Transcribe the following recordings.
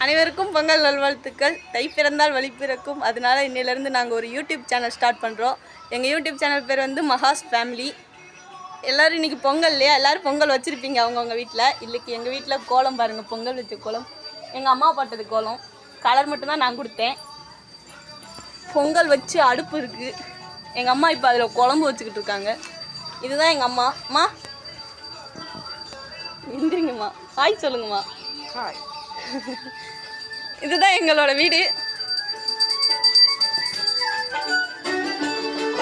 அனைவருக்கும் பொங்கல் நல்வாழ்த்துக்கள். தை பிறந்தால் வழி பிறக்கும். அதனால இன்னிலேருந்து நாங்கள் ஒரு யூடியூப் சேனல் ஸ்டார்ட் பண்ணுறோம். எங்கள் யூடியூப் சேனல் பேர் வந்து மஹாஸ் ஃபேமிலி. எல்லோரும் இன்றைக்கி பொங்கல் இல்லையா, எல்லோரும் பொங்கல் வச்சுருப்பீங்க அவங்கவுங்க வீட்டில். இல்லைக்கு எங்கள் வீட்டில் கோலம் பாருங்கள், பொங்கல் வச்ச கோலம். எங்கள் அம்மா போட்டது கோலம், கலர் மட்டும்தான் நான் கொடுத்தேன். பொங்கல் வச்சு அடுப்பு இருக்குது. எங்கள் அம்மா இப்போ அதில் குழம்பு வச்சுக்கிட்டு இருக்காங்க. இதுதான் எங்கள் அம்மா. அம்மா எந்திரிங்கம்மா, ஹாய் சொல்லுங்கம்மா. ஹாய். இதுதான் எங்களோட வீடு.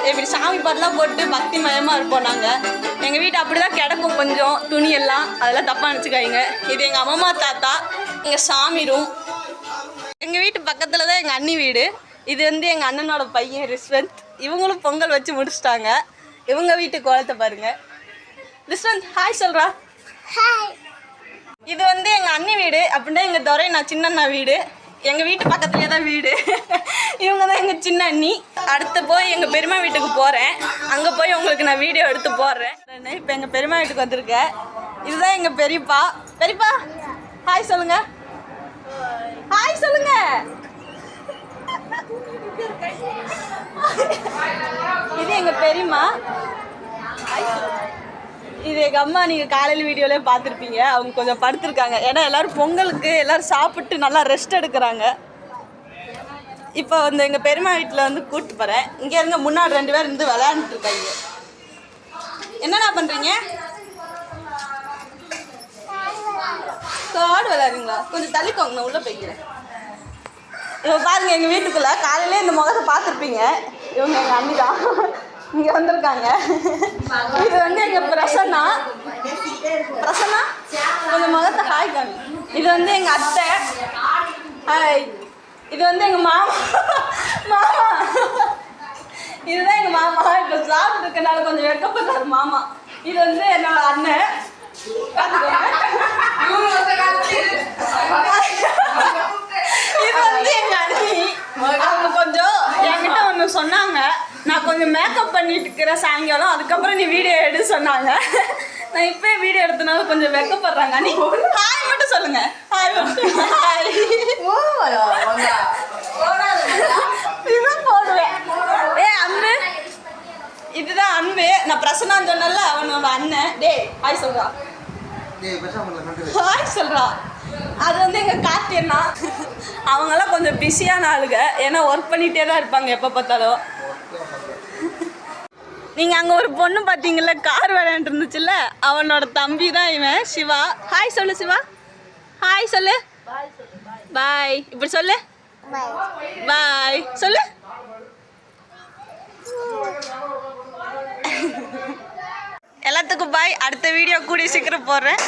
இப்படி சாமி பாட்டெலாம் போட்டு பக்தி மயமாக இருப்போம் நாங்கள். எங்கள் வீட்டு அப்படி தான் கிடக்கும், கொஞ்சம் துணியெல்லாம், அதெல்லாம் தப்பாக நினச்சிக்காய்ங்க. இது எங்கள் அம்மா தாத்தா, எங்கள் சாமி ரூம். எங்கள் வீட்டு பக்கத்தில் தான் எங்கள் அண்ணி வீடு. இது வந்து எங்கள் அண்ணனோட பையன் ரிஸ்வந்த். இவங்களும் பொங்கல் வச்சு முடிச்சிட்டாங்க. இவங்க வீட்டு கோலத்தை பாருங்கள். ரிஸ்வந்த் ஹாய் சொல்கிறா. ஹாய். இது வந்து எங்கள் அண்ணி வீடு, அப்படின்னா எங்கள் துறை நான் சின்னண்ணா வீடு. எங்கள் வீட்டு பக்கத்துலேயே தான் வீடு. இவங்க தான் எங்கள் சின்ன அண்ணி. அடுத்து போய் எங்கள் பெரியம்மா வீட்டுக்கு போகிறேன். அங்கே போய் உங்களுக்கு நான் வீடியோ எடுத்து போடுறேன். இப்போ எங்கள் பெரியம்மா வீட்டுக்கு வந்திருக்கேன். இதுதான் எங்கள் பெரியப்பா. பெரியப்பா ஹாய் சொல்லுங்க. ஹாய் சொல்லுங்க. இது எங்கள் பெரியம்மா. இது எங்கள் அம்மா. நீங்கள் காலையில் வீடியோவிலே பார்த்துருப்பீங்க. அவங்க கொஞ்சம் படுத்துருக்காங்க. ஏன்னா எல்லோரும் பொங்கலுக்கு எல்லோரும் சாப்பிட்டு நல்லா ரெஸ்ட் எடுக்கிறாங்க. இப்போ வந்து எங்கள் பெரியம்மா வீட்டில் வந்து கூப்பிட்டு போகிறேன். இங்கே இருங்க, முன்னாடி 2 பேர் இருந்து விளையாண்டுருக்காங்க. என்னண்ணா பண்ணுறீங்க? காடு விளையாடுறீங்களா? கொஞ்சம் தள்ளிக்கோங்க, நான் உள்ளே போய்க்கிறேன். இப்போ பாருங்கள், எங்கள் வீட்டுக்குள்ளே காலையிலே இந்த முகத்தை பார்த்துருப்பீங்க. இவங்க எங்கள் அண்ணி தான் இங்கே வந்திருக்காங்க. இது வந்து எங்கள் பிரசன்னா. பிரசன்னா கொஞ்சம் முகத்தை ஹாய் காமி. இது வந்து எங்கள் அத்தை. ஹாய். இது வந்து எங்கள் மாமா. மாமா இதுதான் எங்கள் மாமா. இப்போ சாப்பிட்டு இருக்கனால கொஞ்சம் வெட்கப்படுறாரு மாமா. இது வந்து என்னோட அண்ணன். இது வந்து எங்கள் அண்ணி. அவங்க கொஞ்சம் என்கிட்ட ஒன்று சொன்னாங்க, நான் கொஞ்சம் மேக்கப் பண்ணிட்டு இருக்கிறேன் சாயங்காலம், அதுக்கப்புறம் நீ வீடியோ எடு சொன்னாங்க. நான் இப்போ வீடியோ எடுத்தனால கொஞ்சம் வெக்கப்படுறாங்க. நீ ஹாய் மட்டும் சொல்லுங்க. Hi hi. இதுதான் போடுவேன். அன்பு. இதுதான் அன்பு. நான் பிரசன்னான்னு சொன்னல, அவனோட அண்ணன். டே ஹாய் சொல்றா. ஹாய் சொல்றா. அது வந்து எங்கள் கார்த்தியண்ணா. அவங்களாம் கொஞ்சம் பிஸியான ஆளுங்க, ஏன்னா ஒர்க் பண்ணிகிட்டே தான் இருப்பாங்க எப்போ பார்த்தாலும். நீங்கள் அங்கே ஒரு பொண்ணு பார்த்தீங்கல்ல, கார் விளையாண்டு இருந்துச்சுல்ல, அவனோட தம்பி தான் இவன், சிவா. ஹாய் சொல்லு சிவா. ஹாய் சொல்லு. பாய். இப்படி சொல்லு. பாய் சொல்லு. எல்லாத்துக்கும் பாய். அடுத்த வீடியோ கூடிய சீக்கிரம் போடுறேன்.